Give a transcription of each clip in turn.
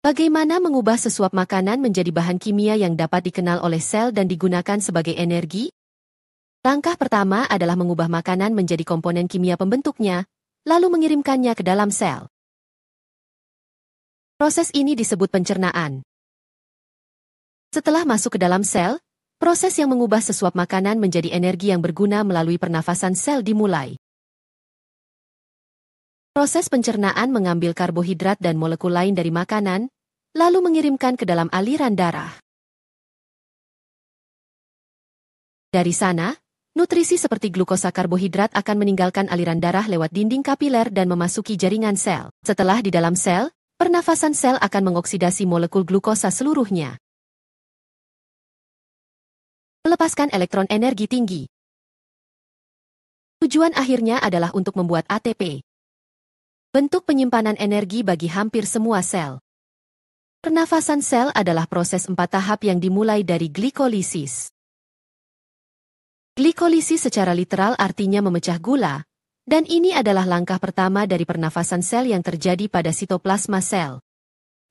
Bagaimana mengubah sesuap makanan menjadi bahan kimia yang dapat dikenal oleh sel dan digunakan sebagai energi? Langkah pertama adalah mengubah makanan menjadi komponen kimia pembentuknya, lalu mengirimkannya ke dalam sel. Proses ini disebut pencernaan. Setelah masuk ke dalam sel, proses yang mengubah sesuap makanan menjadi energi yang berguna melalui pernafasan sel dimulai. Proses pencernaan mengambil karbohidrat dan molekul lain dari makanan, lalu mengirimkan ke dalam aliran darah. Dari sana, nutrisi seperti glukosa karbohidrat akan meninggalkan aliran darah lewat dinding kapiler dan memasuki jaringan sel. Setelah di dalam sel, pernafasan sel akan mengoksidasi molekul glukosa seluruhnya. Melepaskan elektron energi tinggi. Tujuan akhirnya adalah untuk membuat ATP. Bentuk penyimpanan energi bagi hampir semua sel. Pernafasan sel adalah proses 4 tahap yang dimulai dari glikolisis. Glikolisis secara literal artinya memecah gula, dan ini adalah langkah pertama dari pernafasan sel yang terjadi pada sitoplasma sel.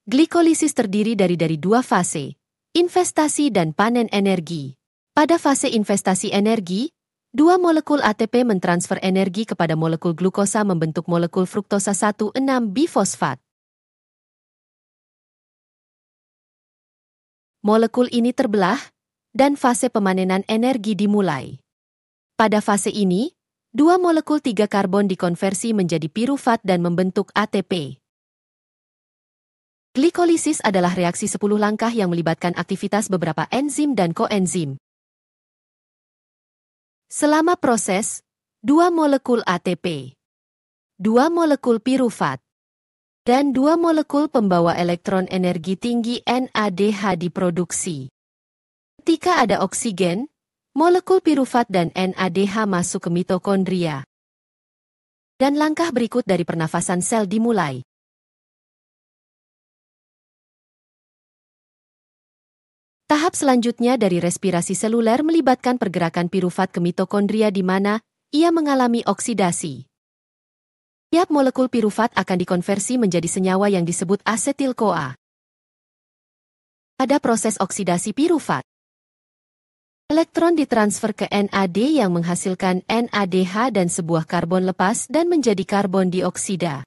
Glikolisis terdiri dari 2 fase, investasi dan panen energi. Pada fase investasi energi, 2 molekul ATP mentransfer energi kepada molekul glukosa membentuk molekul fruktosa 1,6-bifosfat. Molekul ini terbelah, dan fase pemanenan energi dimulai. Pada fase ini, 2 molekul 3 karbon dikonversi menjadi pirufat dan membentuk ATP. Glikolisis adalah reaksi 10 langkah yang melibatkan aktivitas beberapa enzim dan koenzim. Selama proses, 2 molekul ATP, 2 molekul pirufat, dan 2 molekul pembawa elektron energi tinggi NADH diproduksi. Ketika ada oksigen, molekul pirufat dan NADH masuk ke mitokondria. Dan langkah berikut dari pernafasan sel dimulai. Tahap selanjutnya dari respirasi seluler melibatkan pergerakan pirufat ke mitokondria di mana ia mengalami oksidasi. Tiap molekul pirufat akan dikonversi menjadi senyawa yang disebut asetil-CoA. Pada proses oksidasi pirufat, elektron ditransfer ke NAD yang menghasilkan NADH dan sebuah karbon lepas dan menjadi karbon dioksida.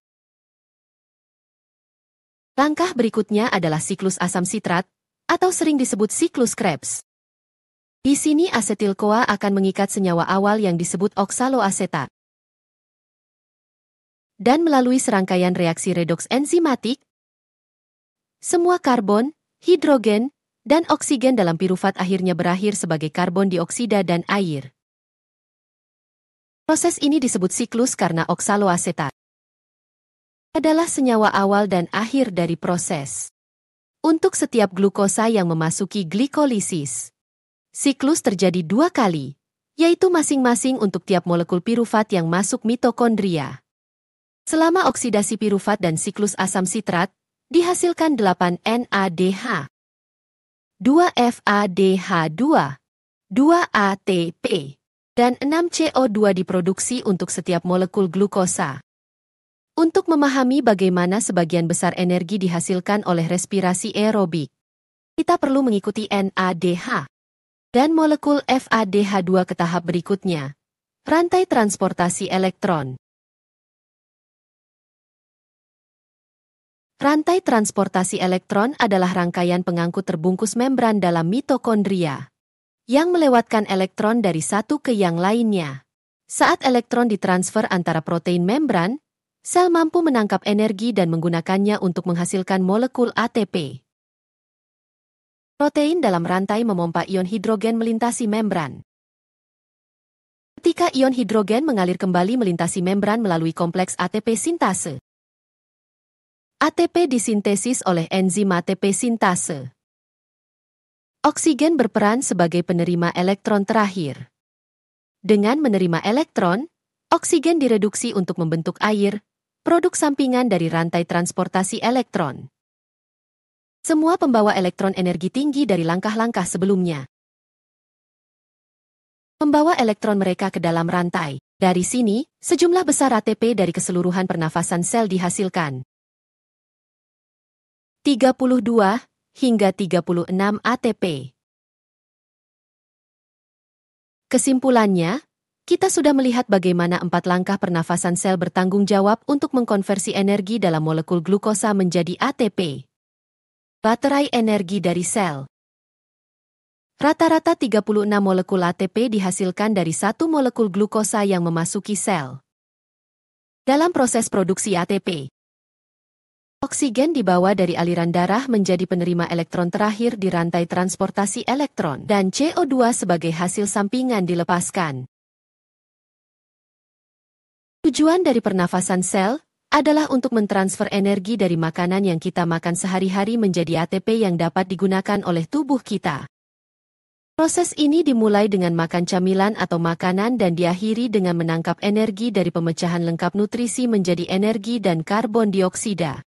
Langkah berikutnya adalah siklus asam sitrat, atau sering disebut siklus Krebs. Di sini asetil-CoA akan mengikat senyawa awal yang disebut oksaloasetat. Dan melalui serangkaian reaksi redoks enzimatik, semua karbon, hidrogen, dan oksigen dalam pirufat akhirnya berakhir sebagai karbon dioksida dan air. Proses ini disebut siklus karena oksaloasetat adalah senyawa awal dan akhir dari proses. Untuk setiap glukosa yang memasuki glikolisis, siklus terjadi 2 kali, yaitu masing-masing untuk tiap molekul pirufat yang masuk mitokondria. Selama oksidasi pirufat dan siklus asam sitrat, dihasilkan 8 NADH, 2 FADH2, 2 ATP, dan 6 CO2 diproduksi untuk setiap molekul glukosa. Untuk memahami bagaimana sebagian besar energi dihasilkan oleh respirasi aerobik, kita perlu mengikuti NADH dan molekul FADH2 ke tahap berikutnya, rantai transportasi elektron. Rantai transportasi elektron adalah rangkaian pengangkut terbungkus membran dalam mitokondria, yang melewatkan elektron dari satu ke yang lainnya. Saat elektron ditransfer antara protein membran, sel mampu menangkap energi dan menggunakannya untuk menghasilkan molekul ATP. Protein dalam rantai memompa ion hidrogen melintasi membran. Ketika ion hidrogen mengalir kembali melintasi membran melalui kompleks ATP sintase, ATP disintesis oleh enzim ATP sintase. Oksigen berperan sebagai penerima elektron terakhir. Dengan menerima elektron, oksigen direduksi untuk membentuk air, produk sampingan dari rantai transportasi elektron. Semua pembawa elektron energi tinggi dari langkah-langkah sebelumnya. Membawa elektron mereka ke dalam rantai. Dari sini, sejumlah besar ATP dari keseluruhan pernafasan sel dihasilkan. 32 hingga 36 ATP. Kesimpulannya, kita sudah melihat bagaimana 4 langkah pernafasan sel bertanggung jawab untuk mengkonversi energi dalam molekul glukosa menjadi ATP. Baterai energi dari sel. Rata-rata 36 molekul ATP dihasilkan dari satu molekul glukosa yang memasuki sel. Dalam proses produksi ATP, oksigen dibawa dari aliran darah menjadi penerima elektron terakhir di rantai transportasi elektron, dan CO2 sebagai hasil sampingan dilepaskan. Tujuan dari pernafasan sel adalah untuk mentransfer energi dari makanan yang kita makan sehari-hari menjadi ATP yang dapat digunakan oleh tubuh kita. Proses ini dimulai dengan makan camilan atau makanan dan diakhiri dengan menangkap energi dari pemecahan lengkap nutrisi menjadi energi dan karbon dioksida.